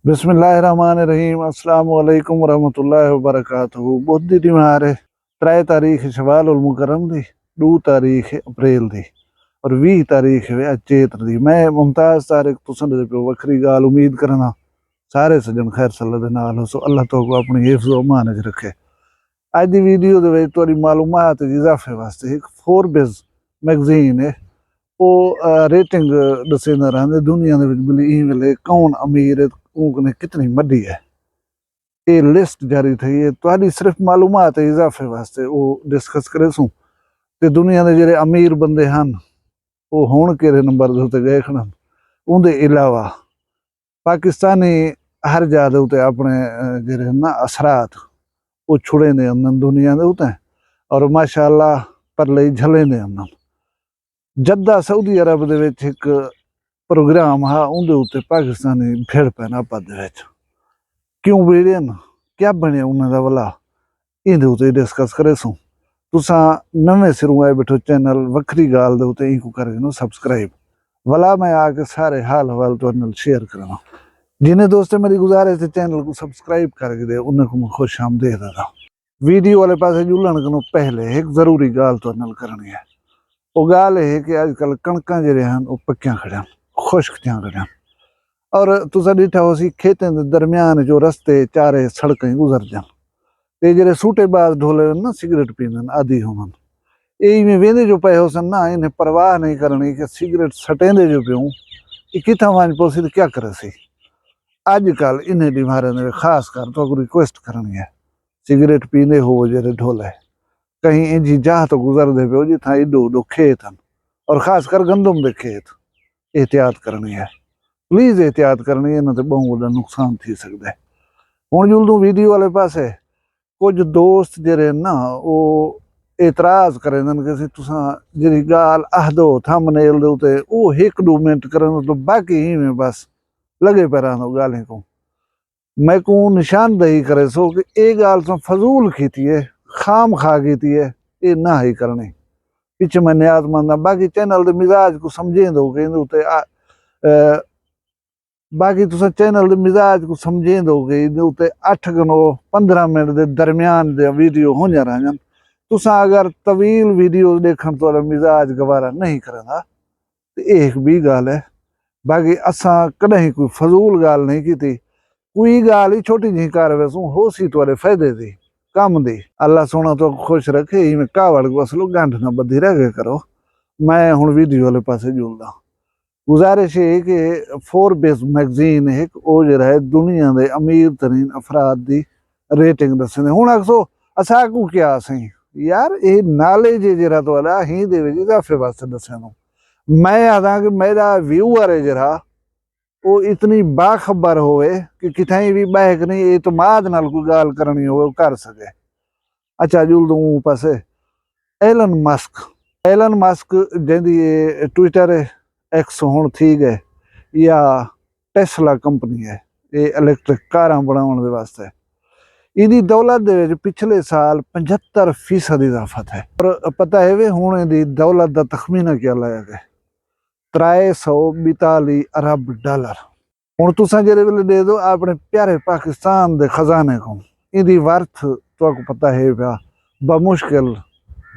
बिस्मिल्लाहिर्रहमानिर्रहीम अस्सलामु अलैकुम वरहमतुल्लाहि वबरकातुहू। बुध दी मारे 3 तारीख शवाल उल मुकरम दी, 2 तारीख अप्रैल दी और 20 तारीख वे चेत्र दी। मैं मुमताज तारिक तुसन दे पे वखरी गाल उम्मीद करना सारे सजन खैर सल्ला दे नाल हो सो अल्लाह तो को अपनी हिफ्ज़ व अमान च रखे। अज दी वीडियो दे विच तुहाडी मालूमात च इजाफे वास्ते एक फोर्ब्स मैगजीन है रेटिंग दसेंदा रहंदे दुनिया दे विच भली ई वेले कौन अमीर है ने कितनी मड्डी है। ये लिस्ट जारी थी है तुहाडी सिर्फ मालूमात इजाफे वास्ते वो डिस्कस करे सूं ते दुनिया दे जेड़े अमीर बंदे हन वो हुण केड़े नंबर दे उत्ते गए खड़न। उंदे इलावा पाकिस्तानी हर जा दे उत्ते अपने जेड़े ना असरात वो छुड़े ने अंदर दुनिया दे उत्ते और माशाअल्लाह पर लई झले ने अंदर। जद्दा सऊदी अरब दे विच एक प्रोग्राम हा उंदे उत्ते पाकिस्तानी भिड़ पैन आपस दे विच क्यों भिड़े न क्या बने उन्हां दा भला इहदे उत्ते डिस्कस करे सूं। तुसां नवें सिरों आए बैठो चैनल वखरी गाल दे उत्ते इको करके नो सब्सक्राइब भला मैं आके सारे हाल हवाल तुहाडे नाल शेयर करना। जिन्हें दोस्तें मेरी गुजारिश है चैनल को सब्सक्राइब करके दे उन्हें को मैं खुश आमदीद दा। वीडियो वाले पासे जुलण को पहले एक जरूरी गाल तुहाडे नाल करनी है। वो गाल है कि अजकल कणकां जेड़े हन वो पक्कियां खड़ियां खुश्क थियां खड़ियां और तुसां डिठा होसी खेतें दे दरम्यान जो रस्ते चारे सड़कें गुजरदियां ते जेड़े सूटेबाज ढोले ना सिगरेट पींदन आदि होवन ये में वेंदे जो पे होसन ना इन्हें परवाह नहीं करनी कि सिगरेट सटेंदे जो पियूं ये किथां वञ पोसी ते क्या करेसी। अजकल इन्हें बीमारियों ने खास कर तो रिक्वेस्ट करनी है सिगरेट पींदे हो जेड़े ढोले कहीं इंजी जाह तो गुजरदे पियो जिथां एडो एडो खेत हन और खास कर गंदम दे खेत एहतियात करनी है प्लीज एहतियात करनी है ना तो बहुत बड़ा नुकसान थी सकता है। हुण जुलदू वीडियो वाले पासे कुछ दोस्त जेड़े ना वो एतराज करेंदन कि तुसां जेड़ी गाल आखदो थंबनेल दे उते वो 1-2 मिनट करन तो बाकी ही में बस लगे पे रहंदो गालें को मैं को निशानदेही करे सो कि ए गाल तो फजूल कीती है खाम खा कीती है ये ना ही करनी पिछे मैं न्याजमंद बाकी चैनल दे मिजाज को समझें दो कि उते बाकी तुसा चैनल दे मिजाज को समझें दोगे उत्ते 8 गनो 15 मिनट दे दरम्यान दे वीडियो हो जा रहन तुसा अगर तवील वीडियो देखन तो मिजाज गवारा नहीं करदा तो एक भी गाल है। बाकी असा कदे कोई फजूल गाल नहीं की थी कोई गाल ही छोटी जी कर वैसू हो सी तुआरे फायदे दी काम दी अल्लाह सोना तो खुश रखे में कावड़ को असलो गंढ ना बधी रह गए करो। मैं हुण वीडियो वाले पासे जुलदा गुजारिश है कि फोर्ब्स मैगजीन एक वो जरा है दुनिया के अमीर तरीन अफराद की रेटिंग दसने हुण आखो असा को क्या सही यार ये नॉलेज है जरा तो ही दे इजाफे वास्ते दसनो मैं आदा कि मेरा व्यूअर है जरा वो इतनी बाखबर होवे कि किथाई भी बहक नहीं एतमाद नाल कोई गाल करनी हो कर सके। अच्छा जुल दूं पासे एलन मस्क जिंदी ट्विटर एक्स हुण थी गए या टेस्ला कंपनी है ये इलैक्ट्रिक कारां बनाउण दे वास्ते इहदी दौलत दे विच पिछले साल 75% इजाफा है और पता है वे हुण इहदी दौलत दा तखमीना क्या लाया गया 342 अरब डॉलर। हुण तुसां जेड़े वेले दे दो अपने प्यारे पाकिस्तान दे खजाने को इहदी वर्थ तुहानू पता है पिया बमुश्किल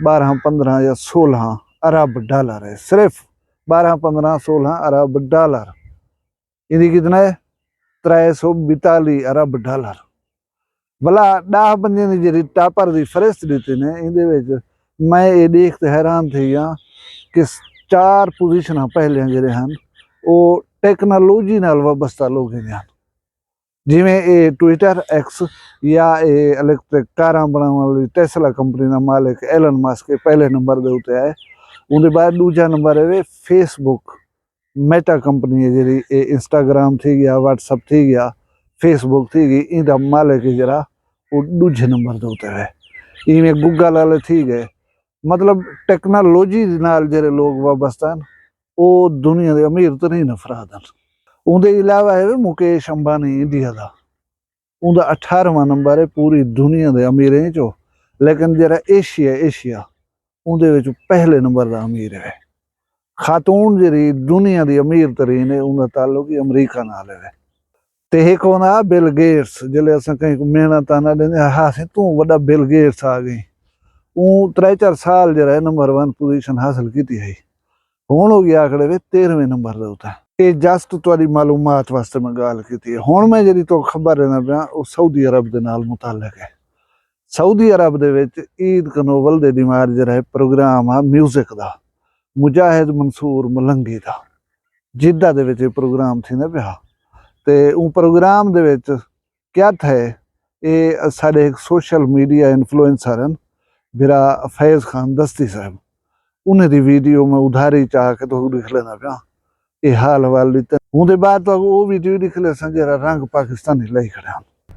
12-15 या 16 अरब डॉलर है सिर्फ 12-15-16 अरब डॉलर इहदी कितना है 342 अरब डॉलर भला 10 बंदे की जी टापर की फहरिस्त दी ने इहदे मैं ये देख के हैरान थी गया कि 4 पोजीशन पहले जेडे हैं वो टेक्नोलॉजी नाल वाबस्ता लोग हैं जिमें ये ट्विटर एक्स या ये इलैक्ट्रिक कारां बनाने वाली टेस्ला कंपनी का मालिक एलन मस्क पहले नंबर के उत्ते आए उनके बाद दूजा नंबर है फेसबुक मेटा कंपनी है जी इंस्टाग्राम थी गया व्हाट्सअप थी गया फेसबुक थी गई इनका मालिक जरा वो दूजे नंबर के उत्ते है इवें गूगल वाले थी गए मतलब टेक्नोलॉजी नाल जेरे लोग वाबस्ता हैं वो दुनिया के अमीर तरीन अफराद हैं। उनके अलावा है मुकेश अंबानी इंडिया का उनका 18वां नंबर है पूरी दुनिया के अमीरें चो लेकिन जरा एशिया उनके पहले नंबर का अमीर है। खातून जी दुनिया की अमीर तरीन है उनका ताल्लुक ही अमरीका नाल है। ते हिकु हूंदा बिल गेट्स, जिसले असां कंहिं महिनत न ॾींदे हा साईं तूं वॾा बिल गेट्स आ गई, हूं 3-4 साल जे रहे नंबर 1 पोजीशन हासिल की है। हुण हो गया आंकड़े वे 13वें नंबर दे उत्ते। ये जस्ट तुहाडी मालूमात वास्ते मैं गाल की। हुण मैं जी तो खबर देना पिया वो सऊदी अरब के नाल मुतालिक है। सऊदी अरब दे विच ईद कनोवल दे दिमाग जो है प्रोग्राम आ म्यूजिक का, मुजाहिद मंसूर मलंगी का, जिद्दा दे विच प्रोग्राम थी पिया। ते उन प्रोग्राम दे विच क्या थे, ये साडे एक सोशल मीडिया इन्फ्लुएंसर हैं बिरा फैज़ खान दस्ती साहब, उन्हें दी वीडियो में उधारी चाह के तो लिख लेना पिया ये हाल हवाल दी। उनके बाद तो वो वीडियो लिख ले जरा रंग पाकिस्तानी लाई खड़े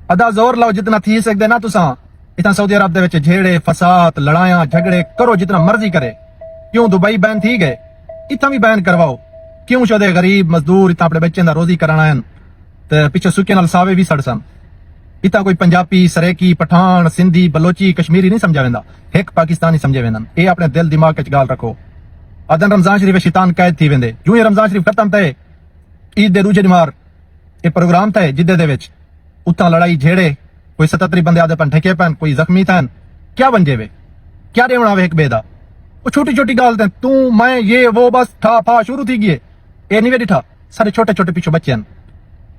अदा जोर लाओ जितना थी सकते ना तुसा। इतना सऊदी अरब दे झेड़े फसाद लड़ाइया झगड़े करो जितना मर्जी करे। क्यों दुबई बैन थी गए, इतना भी बैन करवाओ। क्यों चौदे गरीब मजदूर इतना अपने बच्चे रोजी कराना है ते पिछे सुके नाल सावे भी सड़सन। इतना कोई पंजाबी सरेकी पठान सिंधी बलोची कश्मीरी नहीं समझा वेंदा, एक पाकिस्तानी समझे वेंदन। ये अपने दिल दिमाग च गाल रखो। अदन रमजान शरीफ शैतान कैद थी वेंदे, यूं ही रमजान शरीफ खत्म थे ईद दे दूजे दिमार ये प्रोग्राम थे जिद्दे दे विच उतना लड़ाई झेड़े कोई 77 बंदे आदे पन ठेके पन कोई जख्मी थन। क्या बन जेवे, क्या देवना वे एक बेदा। वो छोटी छोटी गाल थे तू मैं ये वो बस था फा शुरू थी गए। ये नहीं वे डिठा सारे छोटे छोटे पिछो बच्चे हैं,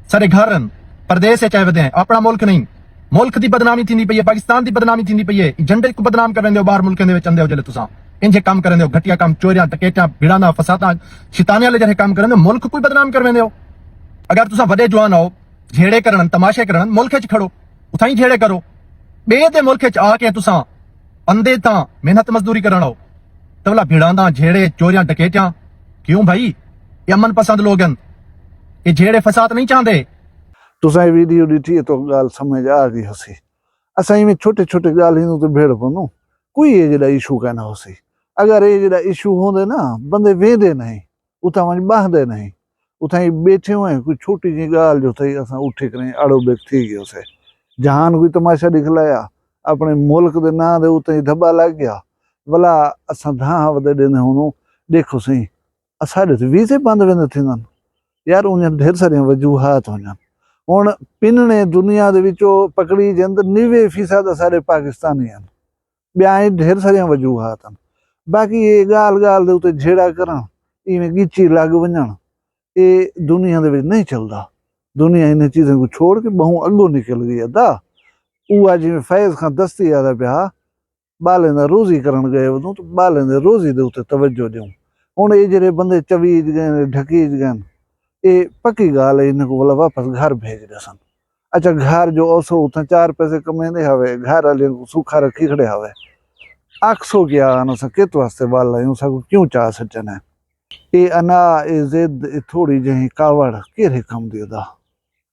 सारे घर हैं परदेस से चाहे वधे अपना मुल्क नहीं। मुल्क की बदनामी थी पई है, पाकिस्तान की बदनामी थी पई है। झंडे को बदनाम करें बाहर मुल्कों के अंदे जले तुसा इंजे काम करें घटिया काम चोरियां टकेटा भिड़ाना फसादा शिताने वाले जैसे काम करें मुल्क कोई बदनाम करवेंदे हो। अगर तुसा वडे जवान हो झेड़े करन तमाशे करन मुल्क च खड़ो उथाई झेड़े करो। बे दे मुल्क च आके तुसा अंधे ता मेहनत मजदूरी करन हो तवला भिड़ाना झेड़े चोरियां टकेटियां। क्यों भाई ये अमन पसंद लोग हैं, ये झेड़े फसाद नहीं चाहते। तुसा वीडियो ॾिठी तो गाल समझ आ गई हसी। असां में छोटे छोटे गाल ही तो भेड़ पनो कोई ये जड़ा इशू कहना होसी। अगर ये जड़ा इशू होंदे ना बंदे वेंदे नहीं उता वञ बहदे नहीं उता ही बैठे हुए कोई छोटी जी गाल जो थी असां उठी करें आड़ो बेग थी गयो से। जहान कोई तमाशा दिखलाया अपने मुल्क दे ना दे उते धब्बा लग गया भला असां धा वदे देने हुनो। देखो सही असाडे तो वीजे बंद वेंदे थिंदन यार उन ढेर सारी वजूहात होन। हुण पिनने दुनिया दे विचों पकड़ी जंद 90% सारे पाकिस्तानी हैं, ॿिया ढेर सारिया वजूहात हैं। बाकी ये गाल गाल दे उते झेड़ा करन इवें गिची लग वञण ये दुनिया दे विच नहीं चलदा। दुनिया इन चीज़ों को छोड़ के बहु अगो निकल गई है दा। उहा जिवें फैज़ खां दस्ती आदा पिया बालें दा रोज़ी करन गए वदूं तो बालें दे रोज़ी दे उते तवज्जो ॾियूं। हुण ये जेड़े बंदे चवीज गए ढकीज गए ये पक्की गाल है इनको बोला वापस घर भेज दसन। अच्छा घर जो ओसो उतना 4 पैसे कमेंदे हवे घर वाले सूखा रखी खड़े हवे आखसो क्या न कित वास्ते बाल लायूं सको क्यों चाह सचन है। ये अना ये जिद ये थोड़ी जही कावड़ केरे कम दी दा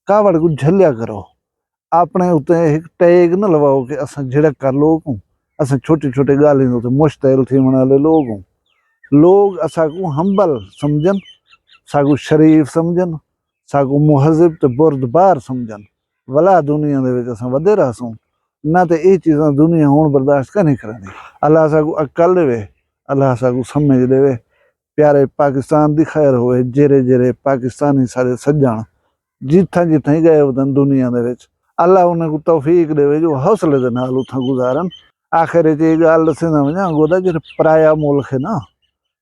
कावड़ को झलिया करो अपने उते एक टैग न लवाओ कि असा झिड़क कर लोग हूं असा छोटे छोटे गाली उते मुश्तैल थी वण वाले लोग हूं। लोग असा को हम्बल समझन सागू शरीफ समझन सागू मुहजिब ते बुरदबार समझन वला दुनिया दे विच असां वधे रहसूं ना ते ये चीज़ां दुनिया हुण बर्दाश्त नहीं करंदी। अल्लाह सागू अकल देवे अल्लाह सागू समझ देवे। प्यारे पाकिस्तान दी खैर होए जेरे जेरे पाकिस्तानी सारे सज्जण जिथा जिथा ही गए वदन दुनिया दे विच अल्लाह उन्हें को तौफीक देवे जो हौसले दे नाल उथा गुजारन। आखिर च ये गाल दसना वञा गोदा जेड़े पराया मुल्क है ना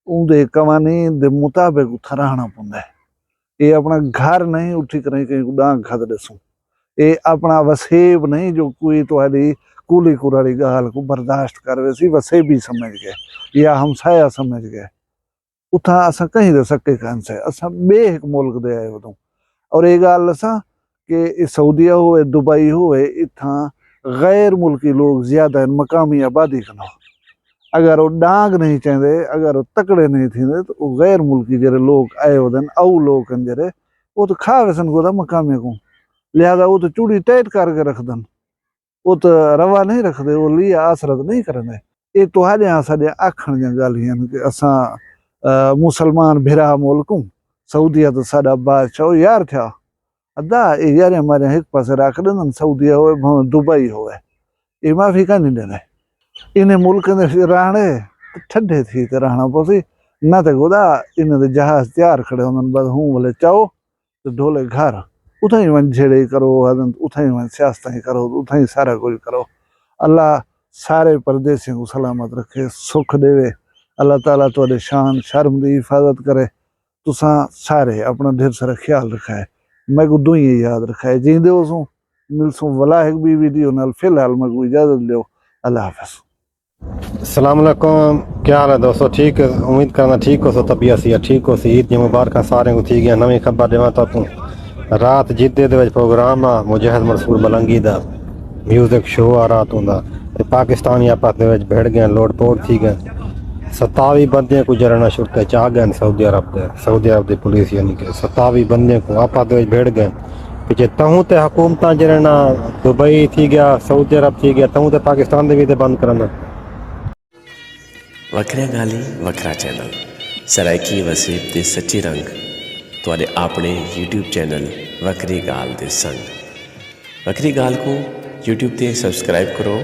उनके कवानीन दे मुताबिक उथा रहना पौंदा है। ये अपना घर नहीं उठी करें कहीं डांग खद दसूं ये अपना वसेब नहीं जो कोई तुहाडी कूली कुराड़ी गाल को बर्दाश्त करवे सी वसेबी समझ गए या हमसाया समझ गए उथा असा कहीं दे सके कान से असा बे एक मुल्क दे आए वदूं। और ये गाल असा कि सऊदीया होए दुबई होए इथा गैर मुल्की लोग ज्यादा मकामी आबादी कनो। अगर वो डांग नहीं चाहते अगर वो तकड़े नहीं थे तो वो गैर मुल्की जरे लोग आए वदन औ लोग जरे वो तो खा वसन गोदा मकामे को लिहाजा वो तो चूड़ी टाइट करके रखदन वो तो रवा नहीं रखते वो लिया आसरत नहीं करेंगे। ये तुहाडे साडे आखण दी गालियां कि असा मुसलमान भिरा मुल्क हूं सऊदीया तो साडा बादशाह यार था अदा यार हमारे एक पासे रख देन सऊदीया हो दुबई हो ये माफी का नहीं देने इन मुल्क ने रहने ठंडे थी ते रहना पोसी ना ते गोदा इन दे जहाज तैयार खड़े होन बस हूं बोले चाओ तो ढोले घर उथा ही वञ झेड़े करो हदन उथा ही वञ सियासतें करो उथा ही सारा कुछ करो। अल्लाह सारे परदेसियों को सलामत रखे सुख देवे। अल्लाह ताला तुहाडे शान शर्म की हिफाजत करे। तुसा सारे अपना ढेर सारा ख्याल रखा है। मैं को दुई याद रखा है जींदे हो सो मिलसूं वलाहिक भी वीडियो नाल फिलहाल मैं को इजाजत दो। अल्लाह हाफिज। अस्सलाम वालेकुम, क्या हाल है दोस्तों? ठीक है, उम्मीद करना ठीक हो सो तबीयत सी ठीक हो सी। ईद दी मुबारक सारे को थी गया। नवी खबर देवां तो रात जिद्दे दे विच प्रोग्राम आ मुजाहिद मंसूर बलंगी दा म्यूजिक शो आ रात हुंदा ते पाकिस्तानी आपस दे विच भिड़ गए लोड पोड़ थी गए 27 बंदे को जरना छुटके चा गए सऊदी अरब दी पुलिस यानी कि 27 बंदे को आपस दे विच भिड़ गए पिछे तहूं ते हुकूमत जरना दुबई थी गया सऊदी अरब थी गया तहूं ते पाकिस्तान दे भी ते बंद करना। वखरिया गाली वखरा चैनल सराइकी वसीब दे सच्चे रंग तुहाडे अपने यूट्यूब चैनल वखरी गाल दे संग। वखरी गाल को यूट्यूब ते सब्सक्राइब करो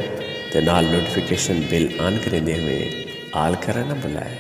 ते नाल नोटिफिकेशन बिल ऑन करेंदे हुए आल करा ना बुलाए।